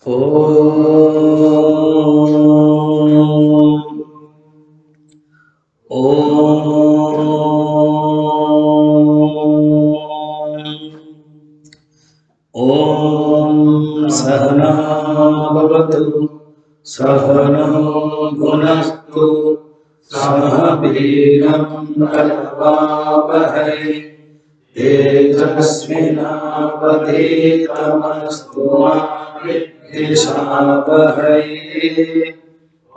ॐ सहना भवतु सहनौ भुनस्तु सह वीर्यं करवावहै तेजस्विनावधीतमस्तु मा विद्विषावहै। ॐ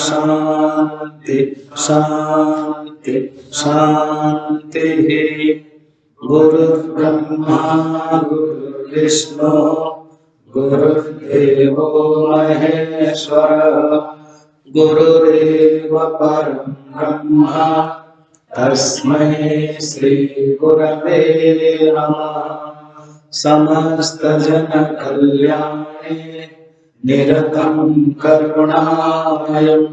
शान्ति शान्ति शान्तिः। गुरुर्ब्रह्मा गुरुर्विष्णु गुरुर्देवो महेश्वरः गुरुरेव परं ब्रह्म तस्मै श्री गुरवे नमः। समस्तजनकल्याणे निरतं करुणामयं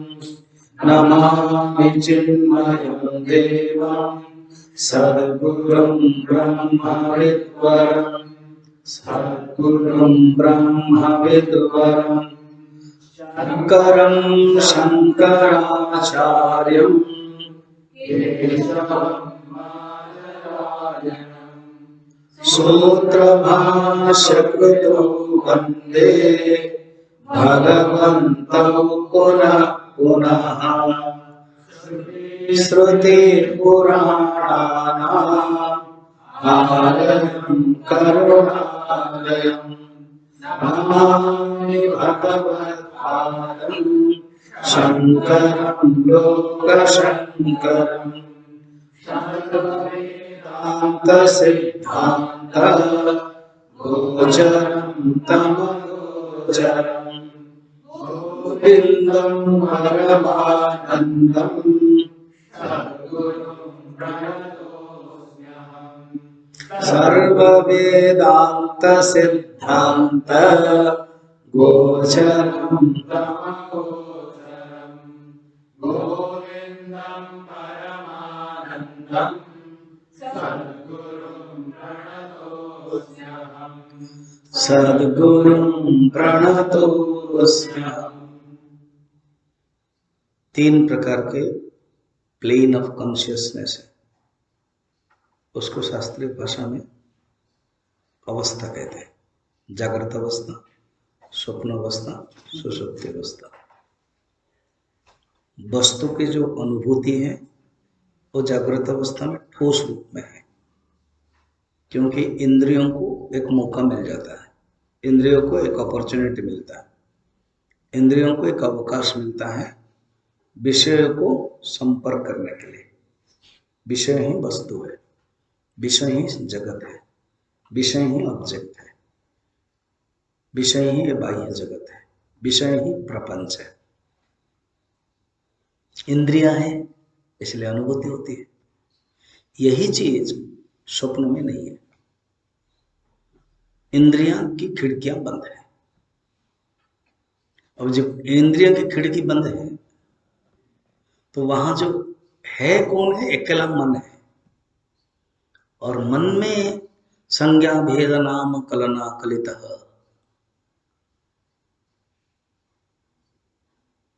नमामि चिन्मयं देवं सद्गुरुं ब्रह्मविद्वरं सद्गुरुं ब्रह्मविद्वरं शङ्करं शङ्कराचार्यं केशवं बादरायणं सूत्रभाष्यकृतो वन्दे भगवन्तौ पुनः पुनः। श्रुतिपुराणानाम् आलयं करुणालयं नमामि भगवत्पादं शङ्करं लोकशङ्करं। सर्ववेदान्तसिद्धान्त गोचरं तमगोचरं गोविन्दं परमानन्दं सर्ववेदान्तसिद्धान्त गोचरं तमगोचरं गोविन्दं परमानन्दं सद्गुरुं प्रणतोऽस्म्यहम्। तीन प्रकार के प्लेन ऑफ कॉन्शियसनेस है, उसको शास्त्रीय भाषा में अवस्था कहते हैं। जागृत अवस्था, स्वप्न अवस्था, सुषुप्ति अवस्था। वस्तु की जो अनुभूति है वो जागृत अवस्था में ठोस रूप में है, क्योंकि इंद्रियों को एक मौका मिल जाता है, इंद्रियों को एक अपॉर्चुनिटी मिलता है, इंद्रियों को एक अवकाश मिलता है विषय को संपर्क करने के लिए। विषय ही वस्तु है, विषय ही जगत है, विषय ही ऑब्जेक्ट है, विषय ही बाह्य जगत है, विषय ही प्रपंच है। इंद्रियां हैं इसलिए अनुभूति होती है। यही चीज स्वप्न में नहीं है। इंद्रियां की खिड़कियां बंद है। अब जब इंद्रियों की खिड़की बंद है तो वहां जो है कौन है? अकेला मन है। और मन में संज्ञा भेद नाम कलना कलितः,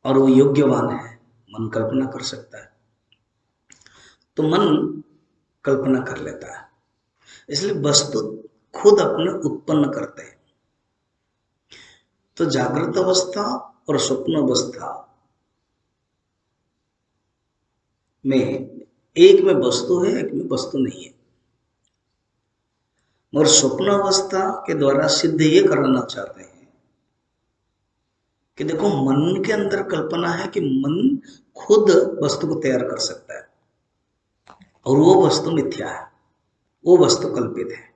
और वो योग्यवान है, मन कल्पना कर सकता है, तो मन कल्पना कर लेता है। इसलिए वस्तु खुद अपने उत्पन्न करते हैं। तो जागृत अवस्था और स्वप्न अवस्था में एक में वस्तु है, एक में वस्तु नहीं है। मगर स्वप्न अवस्था के द्वारा सिद्ध ये कराना चाहते हैं कि देखो, मन के अंदर कल्पना है कि मन खुद वस्तु को तैयार कर सकता है, और वो वस्तु मिथ्या है, वो वस्तु कल्पित है।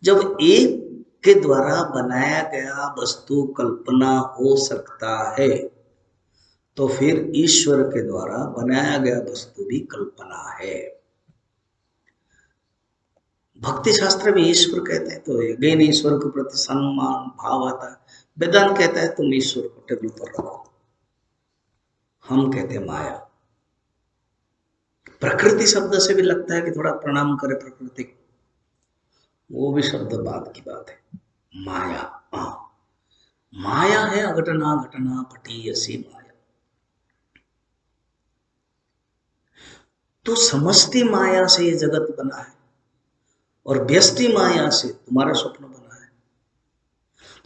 जब एक के द्वारा बनाया गया वस्तु कल्पना हो सकता है, तो फिर ईश्वर के द्वारा बनाया गया वस्तु भी कल्पना है। भक्ति शास्त्र में ईश्वर कहते हैं तो अगेन ईश्वर के प्रति सम्मान भाव आता है। वेदांत कहता है तुम ईश्वर को टेबल पर रखो, हम कहते हैं माया। प्रकृति शब्द से भी लगता है कि थोड़ा प्रणाम करे प्रकृति, वो भी शब्द बात की बात है। माया माया है अघटना घटना पटी ऐसी माया। तो समष्टि माया से ये जगत बना है और व्यष्टि माया से तुम्हारा स्वप्न बना है।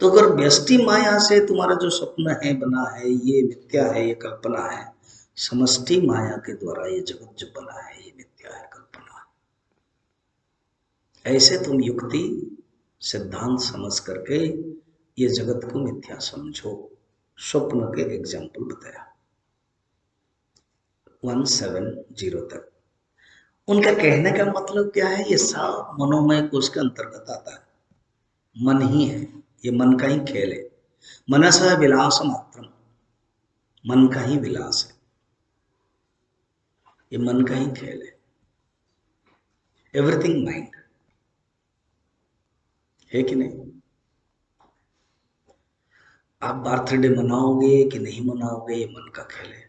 तो अगर व्यष्टि माया से तुम्हारा जो स्वप्न है बना है, ये मिथ्या है, ये कल्पना है, समष्टि माया के द्वारा ये जगत जो बना है ये मिथ्या है, कल्पना है। ऐसे तुम युक्ति सिद्धांत समझ करके ये जगत को मिथ्या समझो। स्वप्न के एग्जाम्पल बताया 170 तक। उनका कहने का मतलब क्या है, ये सब मनोमय कोश के अंतर्गत आता है। मन ही है, ये मन का ही खेल है। मनस विलास मात्रम, मन का ही विलास है, ये मन का ही खेल है। एवरीथिंग माइंड है कि नहीं। आप बर्थडे मनाओगे कि नहीं मनाओगे ये मन का खेल है।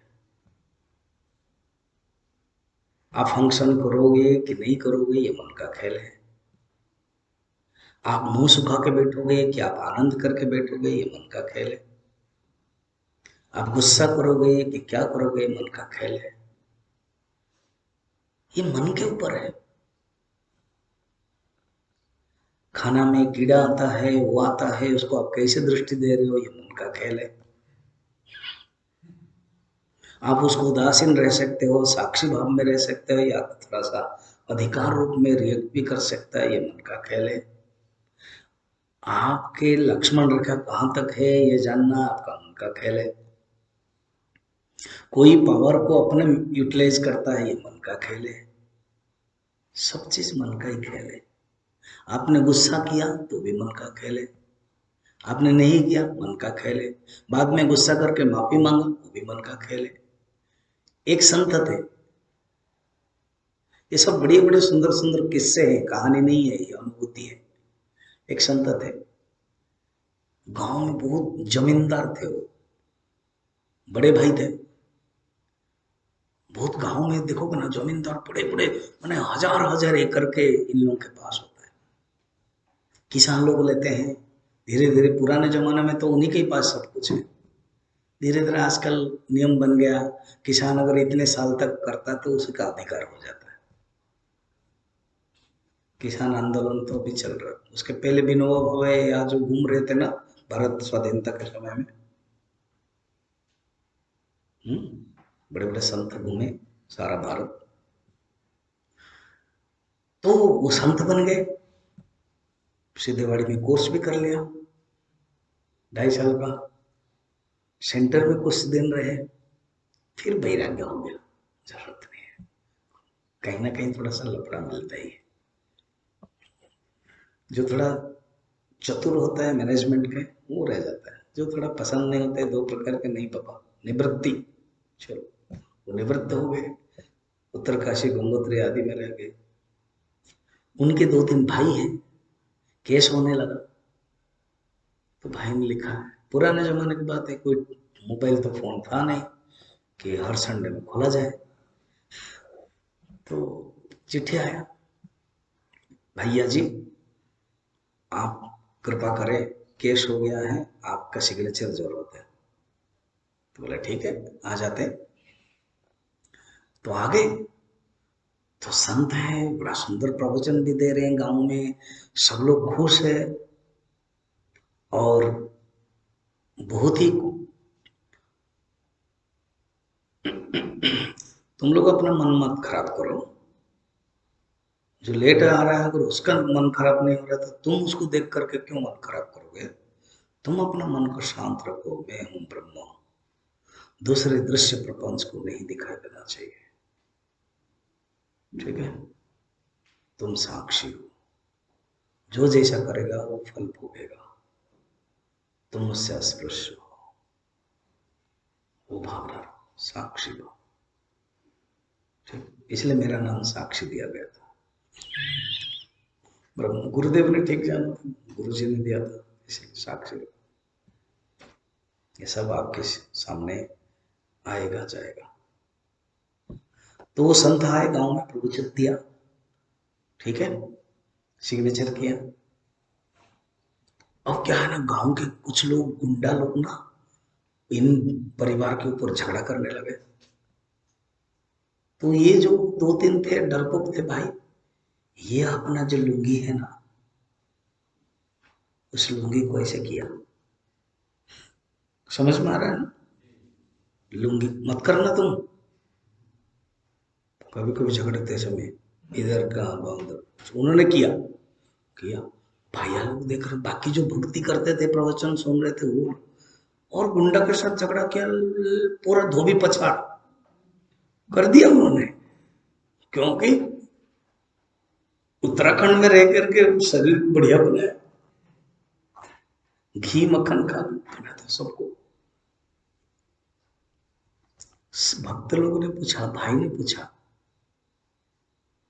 आप फंक्शन करोगे कि नहीं करोगे ये मन का खेल है। आप मुंह सुखा के बैठोगे कि आप आनंद करके बैठोगे ये मन का खेल है। आप गुस्सा करोगे कि क्या करोगे मन का खेल है। ये मन के ऊपर है। खाना में कीड़ा आता है, वो आता है, उसको आप कैसे दृष्टि दे रहे हो ये मन का खेल है। आप उसको उदासीन रह सकते हो, साक्षी भाव में रह सकते हो, या थोड़ा सा अधिकार रूप में रिएक्ट भी कर सकता है, ये मन का खेल है। आपके लक्ष्मण रेखा कहां तक है ये जानना आपका मन का खेल है। कोई पावर को अपने यूटिलाइज करता है ये मन का खेल है। सब चीज मन का ही खेल है। आपने गुस्सा किया तो भी मन का खेल है, आपने नहीं किया मन का खेल है, बाद में गुस्सा करके माफी मांगा वो भी मन का खेल है। एक संत थे, ये सब बड़े बड़े सुंदर सुंदर किस्से हैं, कहानी नहीं है, ये अनुभूति है। एक संत थे, गांव में बहुत जमींदार थे, वो बड़े भाई थे। बहुत गांव में देखोगे ना जमींदार बड़े बड़े, मैंने हजार हजार एकड़ के इन लोगों के पास होता है। किसान लोग लेते हैं, धीरे धीरे पुराने जमाने में तो उन्हीं के पास सब कुछ है। धीरे धीरे आजकल नियम बन गया, किसान अगर इतने साल तक करता तो उसका अधिकार हो जाता है। किसान आंदोलन तो अभी चल रहा है, उसके पहले विनोबा भावे या जो घूम रहे थे ना भारत स्वाधीनता के समय में, बड़े बड़े संत घूमे सारा भारत, तो वो संत बन गए। सिद्धेवाड़ी में कोर्स भी कर लिया 2.5 साल का, सेंटर में कुछ दिन रहे, फिर वैराग्य हो गया, जरूरत नहीं है। कहीं ना कहीं थोड़ा सा लफड़ा मिलता ही है। जो थोड़ा चतुर होता है मैनेजमेंट के वो रह जाता है, जो थोड़ा पसंद नहीं होता है, 2 प्रकार के नहीं पापा, निवृत्ति, चलो वो निवृत्त हो गए, उत्तरकाशी गंगोत्री आदि में रह गए। उनके 2-3 भाई हैं, केस होने लगा तो भाई ने लिखा है, पुराने जमाने की बात है, कोई मोबाइल तो फोन था नहीं कि हर संडे में खोला जाए। तो चिट्ठी आया, भैया जी आप कृपा करें, केस हो गया है, आपका सिग्नेचर जरूरत है। तो बोला ठीक है आ जाते हैं। तो आ गए, तो संत है, बड़ा सुंदर प्रवचन भी दे रहे हैं गांव में, सब लोग खुश है। और बहुत ही, तुम लोग अपना मन मत खराब करो, जो लेट आ रहा है अगर उसका मन खराब नहीं हो रहा तो तुम उसको देख करके क्यों मन खराब करोगे। तुम अपना मन को शांत रखो, मैं हूं ब्रह्म, दूसरे दृश्य प्रपंच को नहीं दिखाई देना चाहिए, ठीक है। तुम साक्षी हो, जो जैसा करेगा वो फल भोगेगा, तुम मुझसे अस्पृश्य हो, वो भाव रहा, साक्षी हो, ठीक। इसलिए मेरा नाम साक्षी दिया गया था। ब्रह्म गुरुदेव ने ठीक जाना था, गुरु जी ने दिया था, इसलिए साक्षी। ये सब आपके सामने आएगा जाएगा। तो वो संत आए गांव में, प्रवचन दिया, ठीक है, सिग्नेचर किया। अब क्या है ना, गांव के कुछ लोग, गुंडा लोग ना, इन परिवार के ऊपर झगड़ा करने लगे। तो ये जो दो तीन थे डरपोक थे भाई, ये अपना जो लुंगी है ना, उस लुंगी को ऐसे किया। समझ में आ रहा है ना? लुंगी मत करना तुम, कभी कभी झगड़ते समय इधर का उधर। उन्होंने किया किया। भैया लोग देख रहे, बाकी जो भक्ति करते थे, प्रवचन सुन रहे थे वो, और गुंडा के साथ झगड़ा किया। पूरा धोबी पछाड़ कर दिया उन्होंने। क्योंकि उत्तराखंड में रह करके शरीर बढ़िया बनाया, घी मक्खन खा बना था सबको। भक्त लोगों ने पूछा, भाई ने पूछा,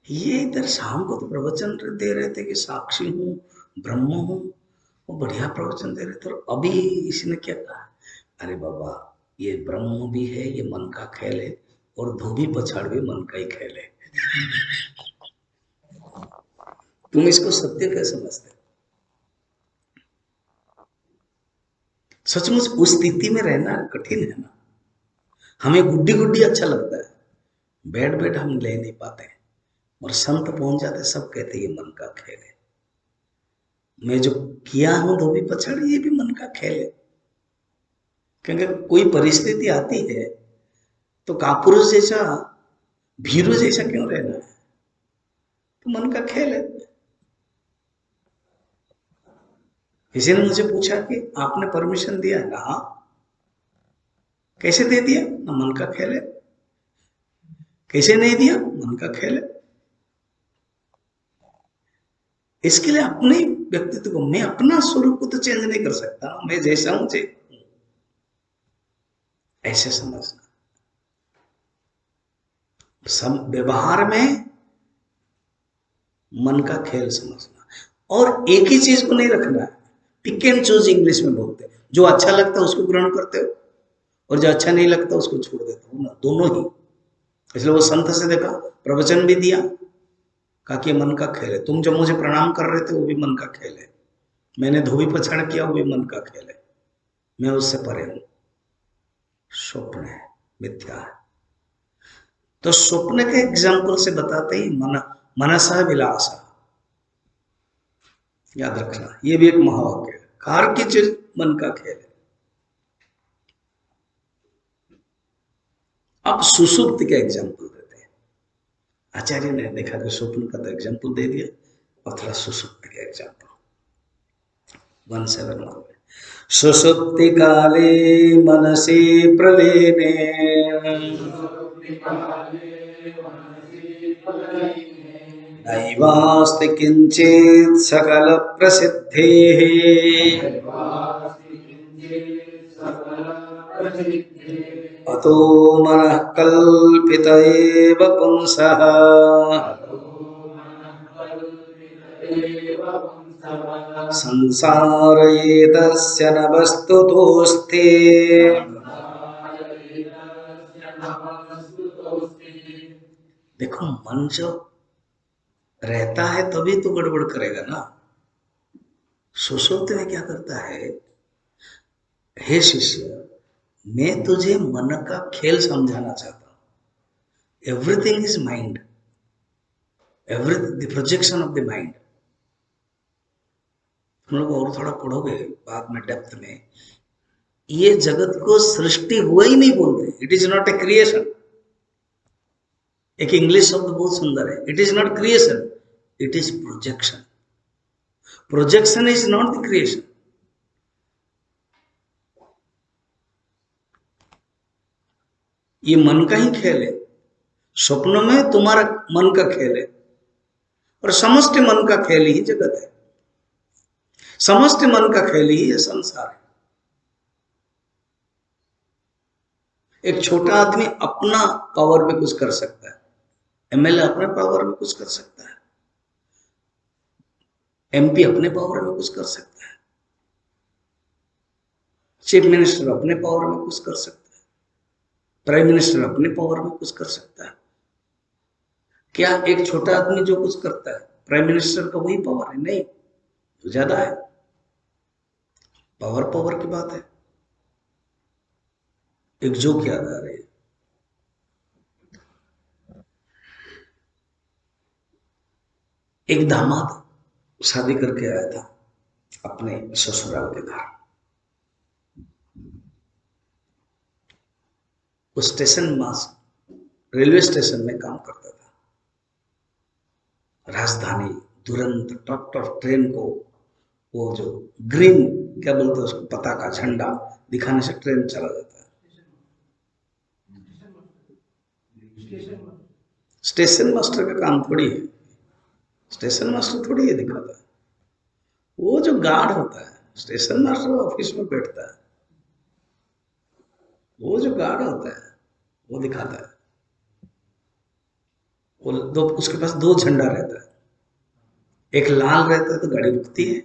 ये इधर शाम को तो प्रवचन दे रहे थे कि साक्षी हूँ, ब्रह्म हूँ, वो बढ़िया प्रवचन दे रहे थे, और अभी इसने क्या कहा? अरे बाबा, ये ब्रह्म भी है, ये मन का खेल है, और धोबी पछाड़ भी मन का ही खेल है। तुम इसको सत्य कैसे समझते? सचमुच उस स्थिति में रहना कठिन है ना। हमें गुड्डी गुड्डी अच्छा लगता है, बैठ बैठ हम ले नहीं पाते हैं, और संत पहुंच जाते, सब कहते ये मन का खेल है। मैं जो किया हूं धोबी पछाड़, ये भी मन का खेल है। क्योंकि कोई परिस्थिति आती है तो कापुरुष जैसा, भीरू जैसा क्यों रहना है? तो मन का खेल है। किसी ने मुझे पूछा कि आपने परमिशन दिया? हाँ। कैसे दे दिया? ना, मन का खेल है। कैसे नहीं दिया? मन का खेल है। इसके लिए अपने व्यक्तित्व को, मैं अपना स्वरूप को तो चेंज नहीं कर सकता, मैं जैसा हूं ऐसे समझना। सब व्यवहार में मन का खेल समझना, और एक ही चीज को नहीं रखना है। पिक एंड चूज इंग्लिश में बोलते हैं। जो अच्छा लगता है उसको ग्रहण करते हो, और जो अच्छा नहीं लगता उसको छोड़ देते हो ना, दोनों ही। इसलिए वो संत से देखा, प्रवचन भी दिया, कहा कि मन का खेल है। तुम जब मुझे प्रणाम कर रहे थे वो भी मन का खेल है, मैंने धोबी पछाड़ किया वो भी मन का खेल है, मैं उससे परे हूं। स्वप्न है, मिथ्या है। तो स्वप्न के एग्जाम्पल से बताते ही मनसा विलासा, याद रखना, ये भी एक महावाक्य है। कार की चीज मन का खेल है। अब सुसुप्त के एग्जाम्पल देते हैं। आचार्य ने देखा कि स्वप्न का तो एग्जाम्पल दे दिया, और थोड़ा सुसुप्त के एग्जाम्पल। 171 में, सुसुप्ति काले मनसि प्रलीने नैवास्ति किंचित् सकल प्रसिद्धेः अतो मनः कल्पित एव पुंसः संसार एतस्य न वस्तुतोऽस्ति देखो, मन जो रहता है तभी तो गड़बड़ करेगा ना। सुसुप्त में क्या करता है? हे शिष्य, मैं तुझे मन का खेल समझाना चाहता हूं। Everything is mind, everything the projection of the mind. हम लोग और थोड़ा पढ़ोगे बाद में डेप्थ में, ये जगत को सृष्टि हुआ ही नहीं बोलते, it is not a creation. एक इंग्लिश शब्द बहुत सुंदर है, it is not creation, it is projection. Projection is not the creation. ये मन का ही खेल है। स्वप्न में तुम्हारा मन का खेल है, और समस्त मन का खेल ही जगत है, समस्त मन का खेल ही ये संसार है। एक छोटा आदमी अपना पावर में कुछ कर सकता है, एमएलए अपने पावर में कुछ कर सकता है, एमपी अपने पावर में कुछ कर सकता है, चीफ मिनिस्टर अपने पावर में कुछ कर सकता है, प्राइम मिनिस्टर अपने पावर में कुछ कर सकता है। क्या एक छोटा आदमी जो कुछ करता है, प्राइम मिनिस्टर का वही पावर है? नहीं, तो ज्यादा है। पावर पावर की बात है। एक जोक याद आ रही है। एक दामाद शादी करके आया था अपने ससुराल के घर। वो स्टेशन मास्टर रेलवे स्टेशन में काम करता था। राजधानी तुरंत टॉप टॉप ट्रेन को वो जो ग्रीन क्या बोलते हैं उसको, पताका झंडा दिखाने से ट्रेन चला जाता है। स्टेशन मास्टर का काम थोड़ी है, स्टेशन मास्टर थोड़ी है दिखाता है। वो जो गार्ड होता है, स्टेशन मास्टर ऑफिस में बैठता है, वो जो गार्ड होता है वो दिखाता है। वो दो, उसके पास दो झंडा रहता है। एक लाल रहता है तो गाड़ी रुकती है,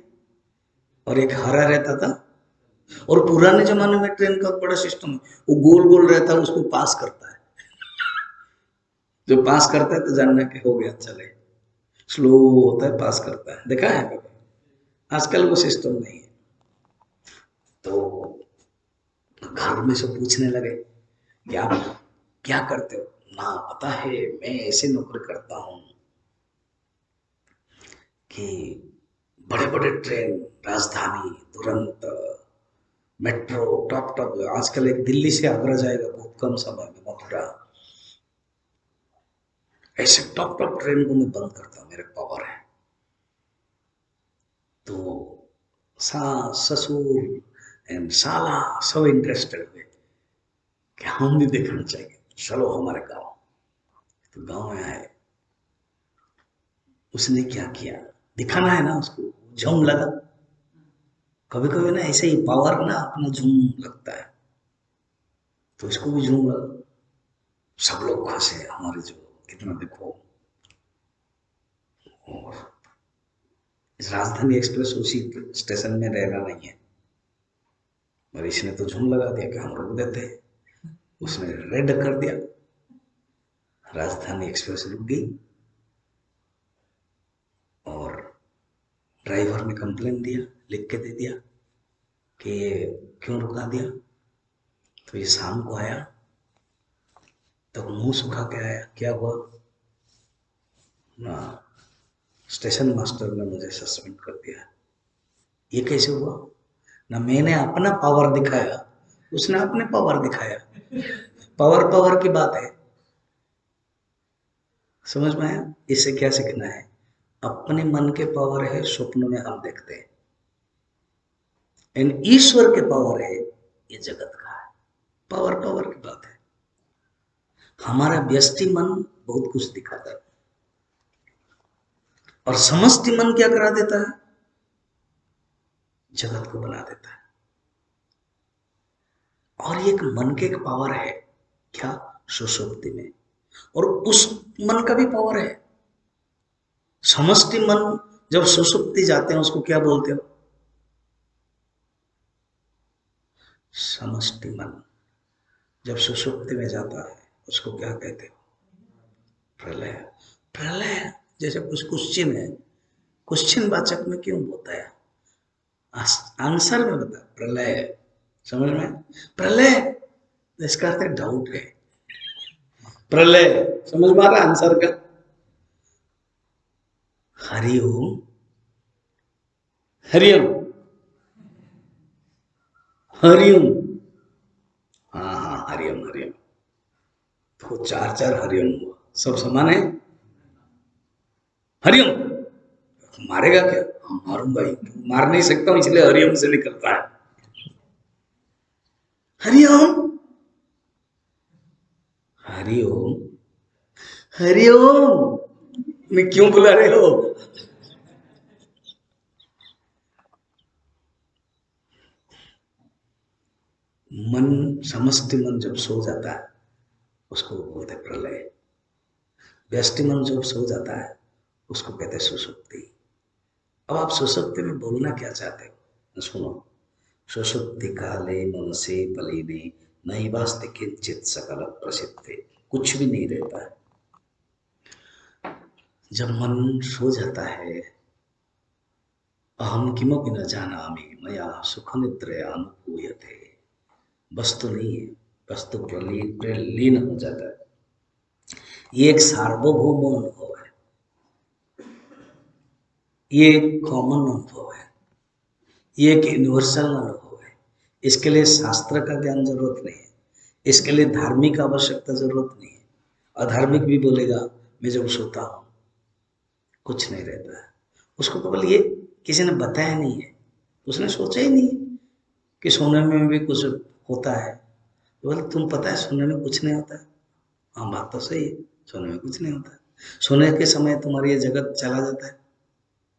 और एक हरा रहता था। और पुराने जमाने में ट्रेन का बड़ा सिस्टम है, वो गोल गोल रहता है, उसको पास करता है। जो पास करता है तो जानना कि हो गया, चले। स्लो होता है, पास करता है, देखा है कभी? आजकल वो सिस्टम नहीं है। तो घर में सब पूछने लगे, क्या क्या करते हो ना? पता है मैं ऐसे नौकरी करता हूँ कि बड़े बड़े ट्रेन, राजधानी, तुरंत, मेट्रो, टॉप टॉप, आजकल एक दिल्ली से आगरा जाएगा बहुत कम समय में, मथुरा, ऐसे टॉप टॉप ट्रेन को मैं बंद करता हूँ, मेरे पावर है। तो सास ससुर एंड साला सब इंटरेस्टेड हुए कि हम भी देखना चाहिए, चलो हमारे गांव। तो गांव में आए। उसने क्या किया, दिखाना है ना उसको, झूम लगा। कभी कभी ना ऐसे ही पावर ना अपना झूम लगता है, तो इसको भी झूम लगा। सब लोग हंसे, हमारे जो कितना देखो। और इस राजधानी एक्सप्रेस उसी स्टेशन में रहना नहीं है, और इसने तो झूम लगा दिया कि हम रोक देते हैं। उसने रेड कर दिया, राजधानी एक्सप्रेस रुक गई। और ड्राइवर ने कंप्लेन दिया, लिख के दे दिया कि ये क्यों रुका दिया। तो ये शाम को आया, तो मुंह सुखा के आया, क्या हुआ ना, स्टेशन मास्टर ने मुझे सस्पेंड कर दिया। ये कैसे हुआ ना? मैंने अपना पावर दिखाया, उसने अपने पावर दिखाया। पावर पावर की बात है, समझ में आया? इससे क्या सीखना है? अपने मन के पावर है, स्वप्न में हम देखते हैं, एंड ईश्वर के पावर है, ये जगत का है। पावर पावर की बात है। हमारा व्यष्टि मन बहुत कुछ दिखाता है, और समष्टि मन क्या करा देता है? जगत को बना देता है। और ये एक मन के एक पावर है, क्या? सुषुप्ति में। और उस मन का भी पावर है, समष्टि मन। जब सुषुप्ति जाते हैं उसको क्या बोलते हो? समष्टि मन जब सुषुप्ति में जाता है उसको क्या कहते हो? प्रलय। प्रलय जैसे कुछ क्वेश्चन है, क्वेश्चन वाचक में क्यों होता है? आंसर में बता, प्रलय। समझ में? प्रलय इसका अर्थ डाउट है। प्रलय समझ में आ रहा आंसर का? हरिओम। हरिओम। हरिओम। हाँ हाँ, हरिओम हरिओम। तो चार चार हरिओम हुआ, सब समान है। हरिओम। मारेगा क्या? हाँ, मारूंगा ही, मार नहीं सकता हूं इसलिए हरिओम से निकलता है। हरिओम। हरिओम। हरिओम। मैं क्यों बुला रहे हो? मन, समष्टि मन जब सो जाता है उसको बोलते हैं प्रलय। व्यष्टि मन जब सो जाता है उसको कहते हैं सुषुप्ति। अब आप सुषुप्ति में बोलना क्या चाहते हो, सुनो। सुषुप्ति काले मनसे पलीने नैवास्ति किंचित सकल प्रसिद्धि। कुछ भी नहीं रहता है। जब मन सो जाता है अहम किमपि न जानामि मया सुख निद्रया अनुभूयते। वस्तु नहीं है, वस्तु प्रलीन हो जाता है। ये एक सार्वभौम अनुभव है, ये एक कॉमन अनुभव है, ये एक यूनिवर्सल अनुभव है। इसके लिए शास्त्र का ज्ञान जरूरत नहीं है, इसके लिए धार्मिक आवश्यकता जरूरत नहीं है। अधार्मिक भी बोलेगा मैं जब सोता हूँ कुछ नहीं रहता है, उसको केवल ये किसी ने बताया नहीं है, उसने सोचा ही नहीं कि सोने में भी कुछ होता है। बोले तुम पता है सोने में कुछ नहीं होता है। हाँ बात तो सही है, सोने में कुछ नहीं होता है। सोने के समय तुम्हारी ये जगत चला जाता है।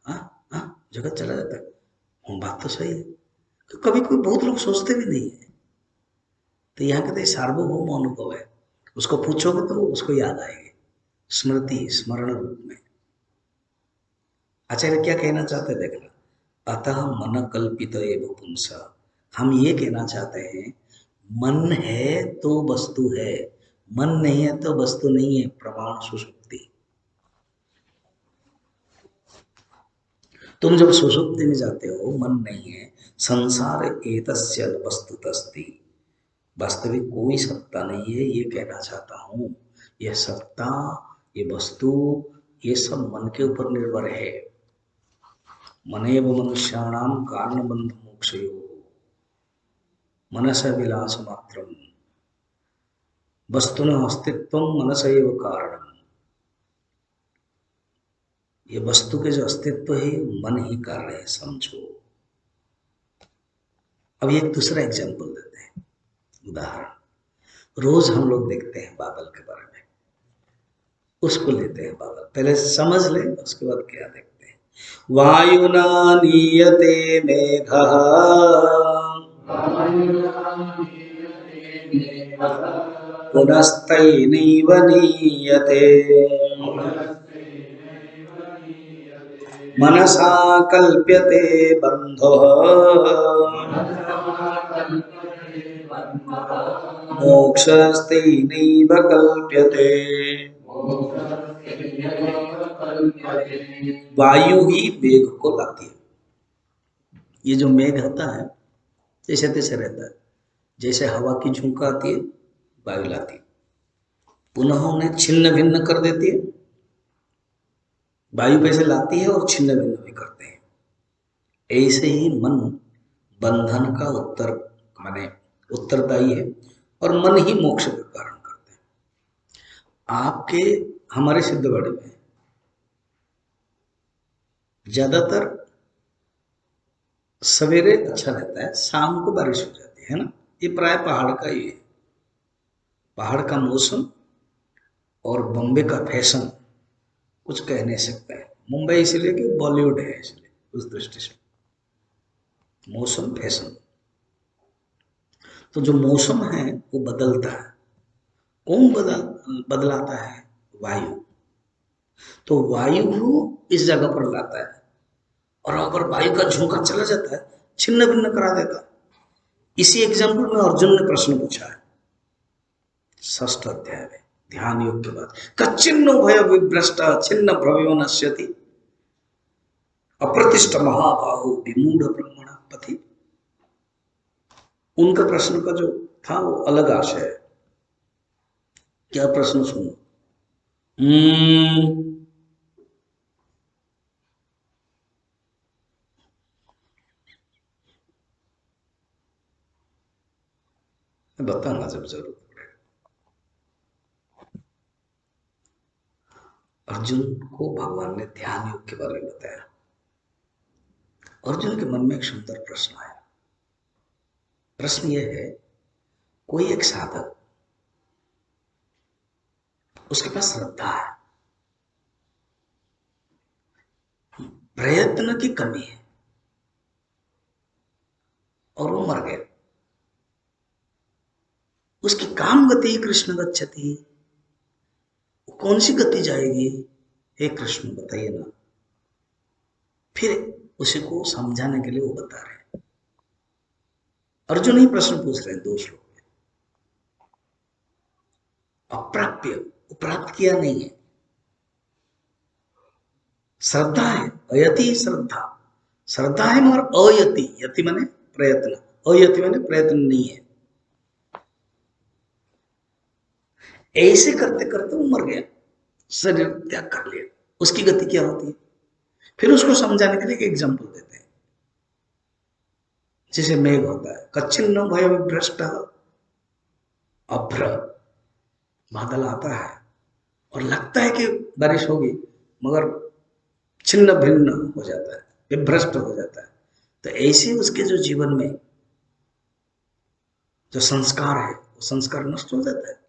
हाँ हाँ, जगत चला जाता है। हाँ बात तो सही है। तो कभी कोई बहुत लोग सोचते भी नहीं है। तो यहाँ कहते सार्वभौम अनुभव है, उसको पूछोगे तो उसको याद आएगी, स्मृति स्मरण रूप में। आचार्य क्या कहना चाहते हैं देखना, अतः मन कल्पित एवं पुंस। हम ये कहना चाहते हैं मन है तो वस्तु है, मन नहीं है तो वस्तु नहीं है। प्रमाण सुषुप्ति। तुम जब सुषुप्ति में जाते हो मन नहीं है, संसार एतस्य वस्तुतस्ति, वास्तविक कोई सत्ता नहीं है, ये कहना चाहता हूं। यह सत्ता, ये वस्तु, ये सब मन के ऊपर निर्भर है। मनेव मनुष्याणाम कारण बंध मोक्षयो मनस विलास मात्रम वस्तुन अस्तित्व मनस एव कारण। ये वस्तु के जो अस्तित्व है मन ही कार्य है, समझो। अब एक दूसरा एग्जाम्पल देते हैं, उदाहरण। रोज हम लोग देखते हैं बादल के बारे में, उसको लेते हैं बादल, पहले समझ ले उसके बाद क्या देखते हैं। वायुना नीयते मेघः पुनस्तैनैव नीयते मनसा कल्प्यते बन्धुः मोक्षस्तेनैव कल्प्यते। वायु ही मेघ को लाती है। ये जो मेघ होता है जैसे तैसे रहता है, जैसे हवा की झोंका आती है वायु लाती है, पुनः उन्हें छिन्न भिन्न कर देती है। वायु कैसे लाती है और छिन्न भिन्न भी करते हैं। ऐसे ही मन बंधन का माने उत्तरदायी है, और मन ही मोक्ष का कारण करते हैं। आपके हमारे सिद्धवाड़ी में ज्यादातर सवेरे अच्छा रहता है, शाम को बारिश हो जाती है ना। ये प्राय पहाड़ का ही है, पहाड़ का मौसम और बॉम्बे का फैशन कुछ कह नहीं सकते हैं। मुंबई इसलिए कि बॉलीवुड है, इसलिए उस दृष्टि से मौसम फैशन। तो जो मौसम है वो बदलता है। कौन बदलाता है? वायु। तो वायु इस जगह पर लाता है, और अगर वायु का झोंका चला जाता है छिन्न भिन्न करा देता है। इसी एग्जाम्पल में अर्जुन ने प्रश्न पूछा है 6th अध्याय में, ध्यान योग के बाद, कच्चिन्नो भय विभ्रष्ट छिन्न भ्रव्यो नश्यति अप्रतिष्ठ महाबाहु विमूढ़ ब्रह्मण पथि। उनका प्रश्न का जो था वो अलग आशय है। क्या प्रश्न सुनो। बताना जब जरूरत पड़ेगा। अर्जुन को भगवान ने ध्यान योग के बारे में बताया। अर्जुन के मन में एक सुंदर प्रश्न आया। प्रश्न यह है, कोई एक साधक, उसके पास श्रद्धा है, प्रयत्न की कमी है, और वो मर गया। उसकी काम गति कृष्ण गच्छति, कौन सी गति जाएगी? हे कृष्ण बताइए ना। फिर उसी को समझाने के लिए वो बता रहे हैं। अर्जुन ही प्रश्न पूछ रहे हैं 2 श्लोक में। अप्राप्य, प्राप्त किया नहीं है। श्रद्धा है, अयति श्रद्धा, श्रद्धा है मगर अयति, यति माने प्रयत्न, अयति माने प्रयत्न नहीं है। ऐसे करते करते वो मर गया, शरीर त्याग कर लिया। उसकी गति क्या होती है? फिर उसको समझाने के लिए एक एग्जाम्पल देते हैं। जैसे मेघ होता है, कच्छिन्न भय विभ्रष्ट अभ्र, बादल आता है और लगता है कि बारिश होगी, मगर छिन्न भिन्न हो जाता है, विभ्रष्ट हो जाता है। तो ऐसे उसके जो जीवन में जो संस्कार है, वो संस्कार नष्ट हो जाता है।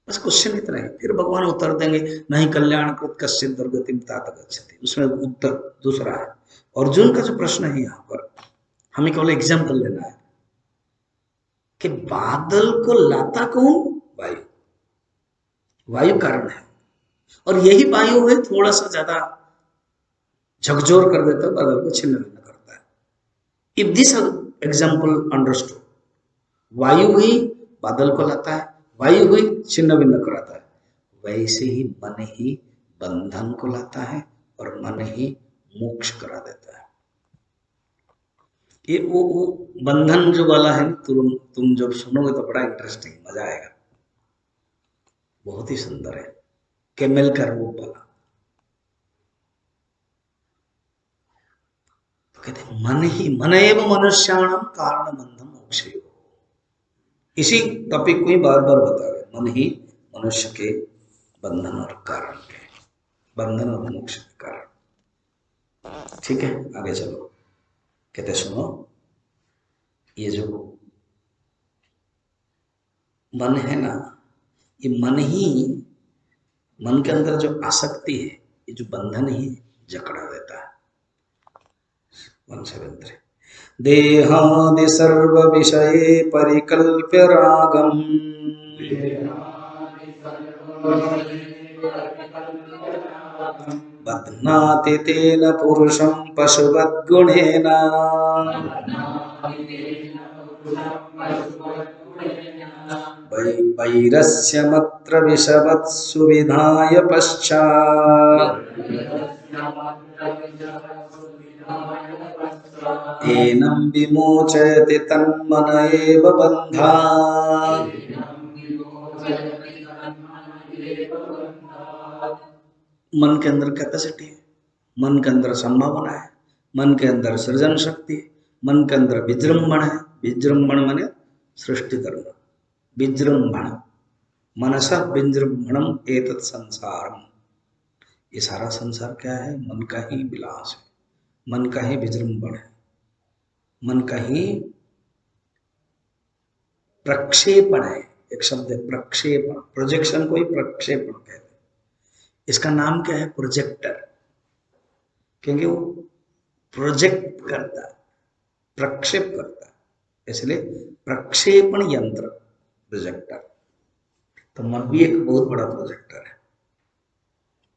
बस क्वेश्चन इतना है। फिर भगवान उत्तर देंगे, नहीं कल्याण कृत कश्चित दुर्गतिम तात गच्छति। उसमें उत्तर दूसरा है। अर्जुन का जो प्रश्न है यहाँ पर, हमें केवल एग्जाम्पल लेना है कि बादल को लाता कौन? वायु। वायु कारण है, और यही वायु है थोड़ा सा ज्यादा झकझोर कर देता है, बादल को छिन्न भिन्न करता है। इफ दिस एग्जाम्पल अंडरस्टूड, वायु ही बादल को लाता है, वायु ही छिन्न भिन्न कराता है, वैसे ही मन ही बंधन को लाता है और मन ही मोक्ष करा देता है। ये वो बंधन जो वाला है, तुम जब सुनोगे तो बड़ा इंटरेस्टिंग, मजा आएगा, बहुत ही सुंदर है। कैमल का रूप वाला, तो कहते हैं मन ही मन एवं मनुष्याणाम कारण बंधन मोक्ष। इसी टॉपिक को ही बार बार बता रहे, मन ही मनुष्य के बंधन और कारण के, बंधन और मोक्ष के कारण। ठीक है, आगे चलो। कहते सुनो, ये जो मन है ना, ये मन ही, मन के अंदर जो आसक्ति है, ये जो बंधन ही जकड़ा देता है। मन से बंधन, देहादि सर्व विषये परिकल्प्य रागम बध्नाति तेन पुरुषं पशुवद्गुणेन वैरस्यमत्र विषवत्सु विधाय पश्चात् एनं विमोचयति तन्मन एव बन्धात्। मन के अंदर कैपेसिटी है, मन के अंदर संभावना है, मन के अंदर सृजन शक्ति है, मन के अंदर विजृंभण है। विजृंभण माने सृष्टि करना, विजृंभण, मनसा विजृंभणम एतत् संसारम। ये सारा संसार क्या है? मन का ही विलास है, मन का ही विजृंभण है, मन का ही प्रक्षेपण है। एक शब्द है प्रक्षेपण, प्रोजेक्शन को ही प्रक्षेपण कहते हैं। इसका नाम क्या है? प्रोजेक्टर, क्योंकि वो प्रोजेक्ट करता है, प्रक्षेप करता है, इसलिए प्रक्षेपण यंत्र, प्रोजेक्टर। तो मन भी एक बहुत बड़ा प्रोजेक्टर है,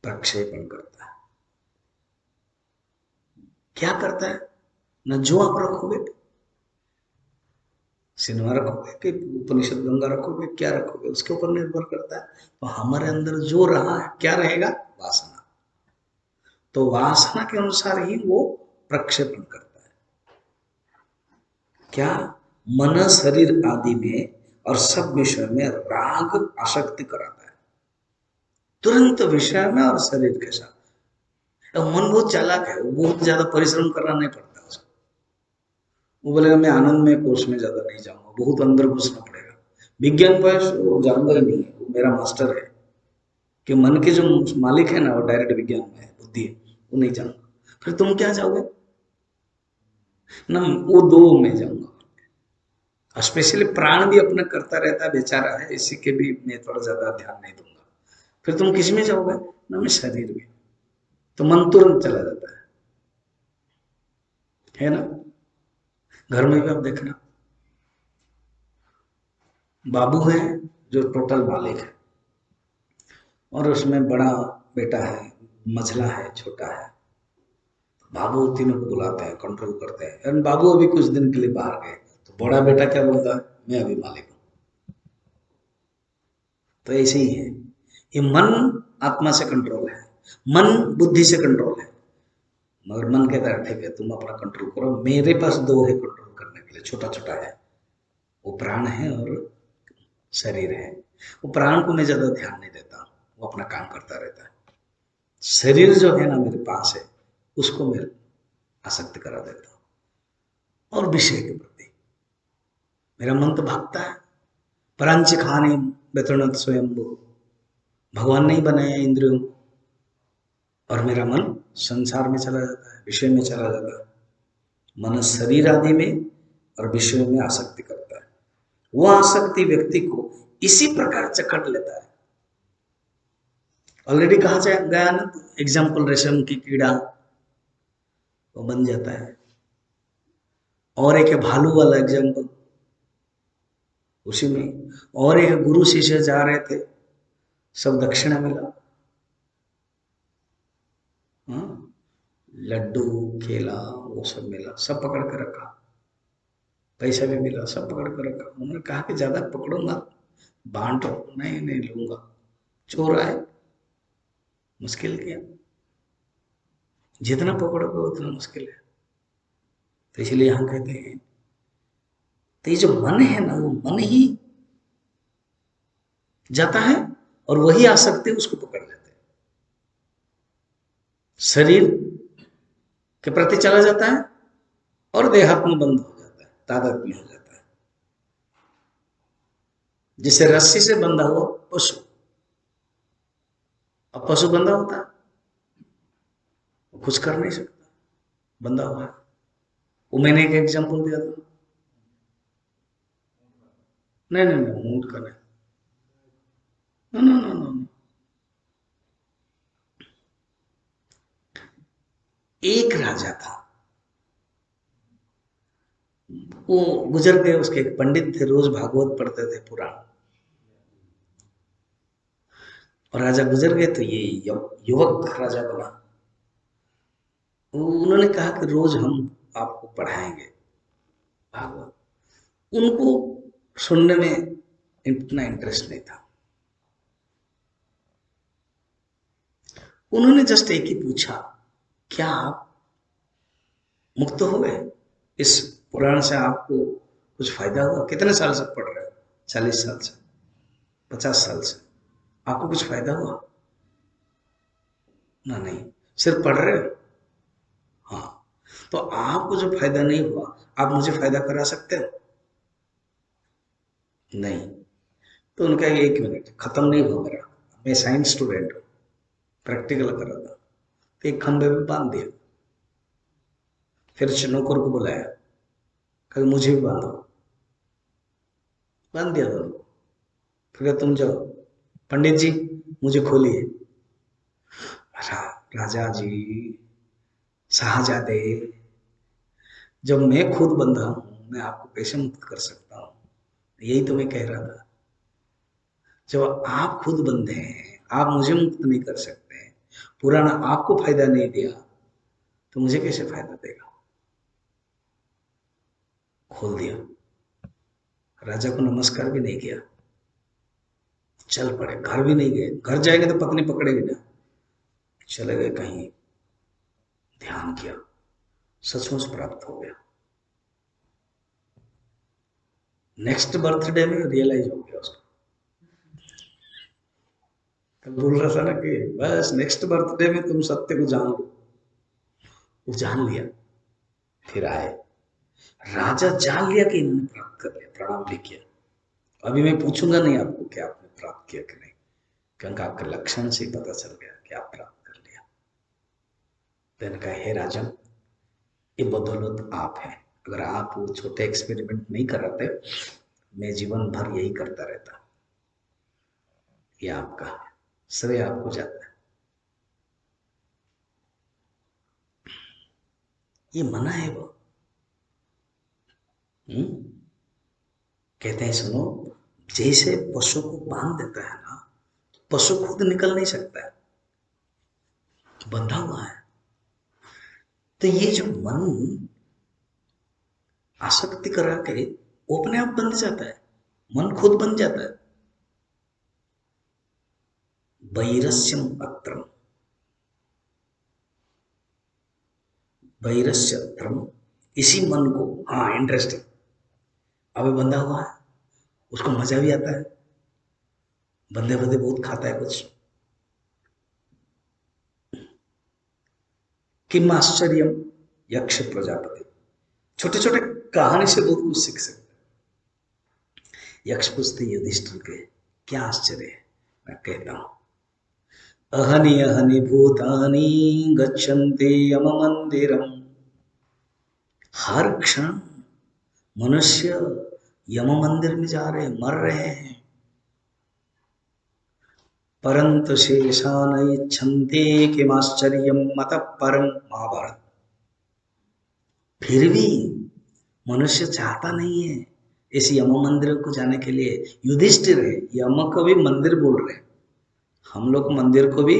प्रक्षेपण करता है। क्या करता है? न जो आप रखोगे, सिनेमा रखोगे कि उपनिषद गंगा रखोगे, क्या रखोगे, उसके ऊपर निर्भर करता है। तो हमारे अंदर जो रहा है, क्या रहेगा? वासना। तो वासना के अनुसार ही वो प्रक्षेपण करता है। क्या? मन शरीर आदि में और सब विषय में राग आसक्ति कराता है, तुरंत विषय में और शरीर के साथ। तो मन बहुत चालाक है, वो बहुत ज्यादा परिश्रम करना नहीं पड़ता उसको। वो बोलेगा मैं आनंदमय कोर्स में ज्यादा नहीं जाऊंगा, बहुत अंदर घुसना पड़ेगा। विज्ञान पर वो जाऊंगा ही नहीं, वो मेरा मास्टर है। कि मन के जो मालिक है ना, वो डायरेक्ट विज्ञान में है, बुद्धि है, वो नहीं जाऊंगा। फिर तुम क्या जाओगे ना? वो दो में जाऊंगा। और स्पेशली प्राण भी अपना करता रहता है, बेचारा है, इसी के भी मैं थोड़ा ज्यादा ध्यान नहीं दूंगा। फिर तुम किस में जाओगे ना? मैं शरीर में। तो मन तुरंत चला जाता है ना? घर में भी आप देखना, बाबू है जो टोटल मालिक है, और उसमें बड़ा बेटा है, मझला है, छोटा है। बाबू तीनों को बुलाते हैं, कंट्रोल करते हैं। एंड बाबू अभी कुछ दिन के लिए बाहर गए, तो बड़ा बेटा क्या बोलता है? मैं अभी मालिक हूं। तो ऐसे ही है, ये मन आत्मा से कंट्रोल है, मन बुद्धि से कंट्रोल है। मगर मन कहता है ठीक है तुम अपना कंट्रोल करो, मेरे पास दो है कंट्रोल करने के लिए, छोटा छोटा है, वो प्राण है और शरीर है। वो प्राण को मैं ज्यादा ध्यान नहीं देता, वो अपना काम करता रहता है। शरीर जो है ना मेरे पास है, उसको मैं आसक्त करा देता हूँ, और विषय के प्रति मेरा मन तो भागता है। परांच खाने बेतुणत स्वयं, भगवान नहीं बनाया इंद्रियों को, और मेरा मन संसार में चला जाता है, विषय में चला जाता है। मन शरीर आदि में और विषय में आसक्ति करता है। वह आसक्ति व्यक्ति को इसी प्रकार जकड़ लेता है। ऑलरेडी कहा गया ना, एग्जाम्पल रेशम की कीड़ा वो बन जाता है, और एक भालू वाला एग्जाम्पल उसी में, और एक गुरु शिष्य जा रहे थे, सब दक्षिणा मिला, हाँ? लड्डू केला वो सब मिला, सब पकड़ कर रखा, पैसा भी मिला, सब पकड़ कर रखा। उन्होंने कहा कि ज्यादा पकड़ो मत, बांटो। नहीं नहीं लूंगा, चोर आए, मुश्किल किया, जितना पकड़ोगे उतना मुश्किल है। तो इसलिए यहां कहते हैं, तो ये जो मन है ना, वो मन ही जाता है और वही आसक्ति उसको पकड़ लेते हैं। शरीर के प्रति चला जाता है और देहात्म बंद हो जाता है, तादात्म्य हो जाता है। जिसे रस्सी से बंधा हुआ पशु, अब पशु बंधा होता है, वो कुछ कर नहीं सकता, बंधा हुआ है। वो मैंने एक एग्जांपल दिया था, नहीं नहीं नहीं ऊंट का नहीं, नो नो नो नो, एक राजा था, वो गुजर गए, उसके एक पंडित थे, रोज भागवत पढ़ते थे पुराण, और राजा गुजर गए तो ये युवक राजा बना। उन्होंने कहा कि रोज हम आपको पढ़ाएंगे भागवत। उनको सुनने में इतना इंटरेस्ट नहीं था। उन्होंने जस्ट एक ही पूछा, क्या आप मुक्त हो गए? इस पुराण से आपको कुछ फायदा हुआ? कितने साल से पढ़ रहे हो? 40 साल से, 50 साल से, आपको कुछ फायदा हुआ? ना नहीं, सिर्फ पढ़ रहे हो। हाँ, तो आपको जो फायदा नहीं हुआ, आप मुझे फायदा करा सकते हो? नहीं। तो उनका 1 मिनट, खत्म नहीं हुआ मेरा, मैं साइंस स्टूडेंट हूँ, प्रैक्टिकल कर रहा था, तो एक खंबे में बांध दिया, फिर नौकर को बुलाया, कल मुझे भी बांधो, बांध दिया दोनों को। फिर तुम जाओ, पंडित जी मुझे खोलिए। राजा जी, शाहजादे, जब मैं खुद बंधा हूं, मैं आपको कैसे मुक्त कर सकता हूँ? यही तो मैं कह रहा था, जब आप खुद बंधे हैं, आप मुझे मुक्त नहीं कर सकते, पुराना आपको फायदा नहीं दिया, तो मुझे कैसे फायदा देगा? खोल दिया। राजा को नमस्कार भी नहीं किया, चल पड़े, घर भी नहीं गए। घर जाएंगे तो पत्नी पकड़ेगी ना, चले गए कहीं, ध्यान किया, सचमुच प्राप्त हो गया। नेक्स्ट बर्थडे में रियलाइज हो गया उसको। कल बोल रहा था ना कि बस नेक्स्ट बर्थडे में तुम सत्य को जान लो, वो जान लिया। फिर आए, राजा जान लिया कि इन्होंने प्राप्त कर लिया, प्रणाम भी किया। अभी मैं पूछूंगा नहीं आपको कि आपने प्राप्त किया कि नहीं, क्योंकि आपके लक्षण से ही पता चल गया कि आप प्राप्त कर लिया। तो इनका, हे राजन, ये बदौलत आप है, अगर आप वो छोटे एक्सपेरिमेंट नहीं कराते, मैं जीवन भर यही करता रहता। ये आपका है, श्रेय आपको जाता है। ये मना है वो। कहते हैं सुनो, जैसे पशु को बांध देता है ना, पशु खुद निकल नहीं सकता है, बंधा हुआ है। तो ये जो मन आसक्ति करा के, वो अपने आप बंध जाता है, मन खुद बन जाता है। वैरस्यम पत्रम, वैरस्यत्रम, इसी मन को, हाँ इंटरेस्टिंग, अभी बंधा हुआ है, उसको मजा भी आता है, बंधे बंधे बहुत खाता है कुछ। किम आश्चर्यम यक्ष प्रजापति, छोटे छोटे कहानी से बहुत कुछ सीख सकते। यक्ष पूछते युधिष्ठिर के, क्या आश्चर्य है? मैं कहता हूं, अहनि अहनि भूतानि गच्छन्ति यम मंदिरम, हर क्षण मनुष्य यम मंदिर में जा रहे हैं, मर रहे हैं। परंतु शेषा न इच्छन्ते किमाश्चर्यम मतः परम, महाभारत। फिर भी मनुष्य चाहता नहीं है इस यम मंदिर को जाने के लिए। युधिष्ठिर है, यम को भी मंदिर बोल रहे हैं, हम लोग मंदिर को भी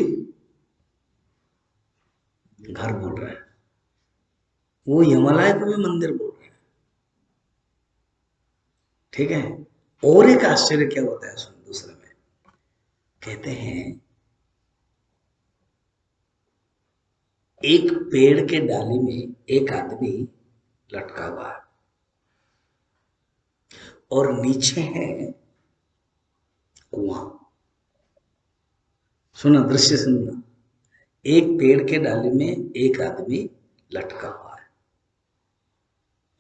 घर बोल रहे हैं, वो यमलाय को भी मंदिर बोल रहे हैं। ठीक है। और एक आश्चर्य क्या होता है सुन, दूसरे में कहते हैं, एक पेड़ के डाली में एक आदमी लटका हुआ है और नीचे है कुआं। सुना, दृश्य सुनना, एक पेड़ के डाली में एक आदमी लटका हुआ है,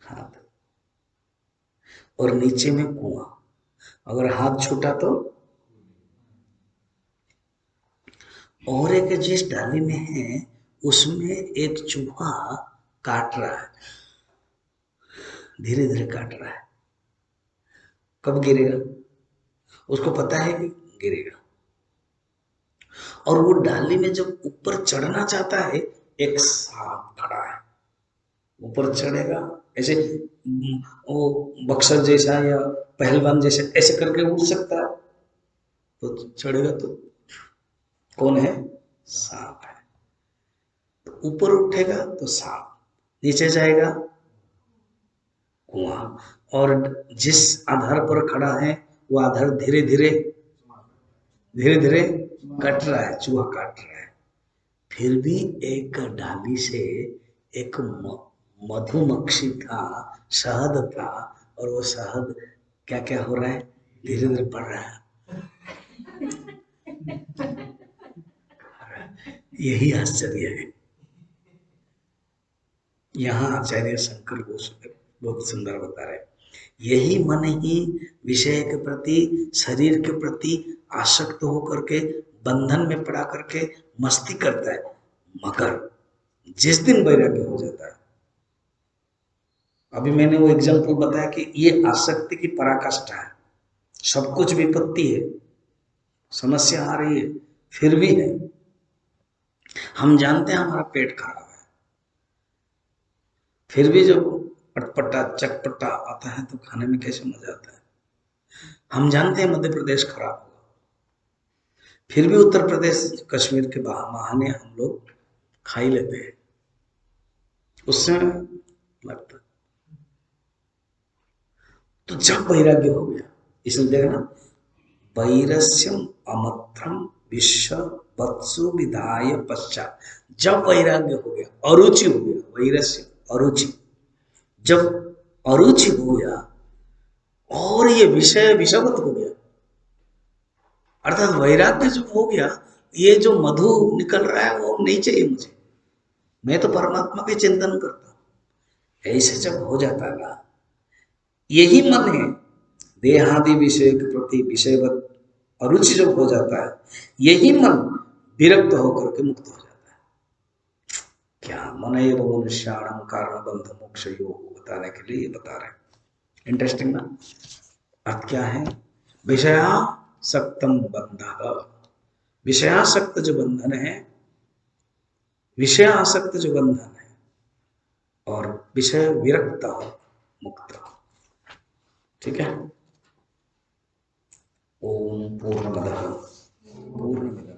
हाथ, और नीचे में कुआं, अगर हाथ छूटा तो, और एक जिस डाली में है उसमें एक चूहा काट रहा है, धीरे धीरे काट रहा है। कब गिरेगा उसको पता है कि गिरेगा, और वो डाली में जब ऊपर चढ़ना चाहता है, एक सांप खड़ा है, ऊपर चढ़ेगा ऐसे, वो बक्सर जैसा या पहलवान जैसे ऐसे करके उठ सकता है, तो चढ़ेगा तो कौन है? सांप है। तो ऊपर उठेगा तो सांप, नीचे जाएगा कुआं, और जिस आधार पर खड़ा है वो आधार धीरे धीरे धीरे धीरे कट रहा है, चूहा काट रहा है। फिर भी एक डाली से एक मधुमक्खी था, शहद था, और वो शहद क्या क्या हो रहा है, धीरे धीरे बढ़ रहा है। यही आश्चर्य है। यहाँ आचार्य शंकर बहुत सुंदर बता रहे हैं, यही मन ही विषय के प्रति, शरीर के प्रति आसक्त होकर के बंधन में पड़ा करके मस्ती करता है, मगर जिस दिन वैराग्य हो जाता है, अभी मैंने वो एग्जाम्पल बताया कि ये आसक्ति की पराकाष्ठा है, सब कुछ विपत्ति है, समस्या आ रही है, फिर भी है। हम जानते हैं हमारा पेट खराब है, फिर भी जब अटपटा चटपटा आता है तो खाने में कैसे मजा आता है। हम जानते हैं मध्य प्रदेश खराब होगा, फिर भी उत्तर प्रदेश कश्मीर के बहाने हम लोग खा ही लेते हैं, उससे लगता है। तो जब वैराग्य हो गया, इसलिए देखना, वैरस्यम अमत्रम विश्व वत्सु विधाय पश्चात, जब वैराग्य हो गया, अरुचि हो गया, वैरस्य अरुचि, जब अरुचि हो गया और ये विषय विषवत हो गया, अर्थात वैराग्य जब हो गया, ये जो मधु निकल रहा है वो नहीं चाहिए मुझे, मैं तो परमात्मा के चिंतन करता हूं, ऐसे जब हो जाता है, यही मन है देहादि विषय के प्रति विषयवत अरुचि जब हो जाता है, यही मन विरक्त होकर के मुक्त हो जाता है। क्या मन एवं मनुष्याणाम कारण बंध मोक्ष योग बताने के लिए बता रहे हैं। इंटरेस्टिंग ना। अर्थ क्या है? विषयासक्तम बंध, विषयासक्त जो बंधन है, विषयासक्त जो बंधन है, और विषय विरक्त मुक्त। ठीक है। ओम पूर्णमदः पूर्णमिदं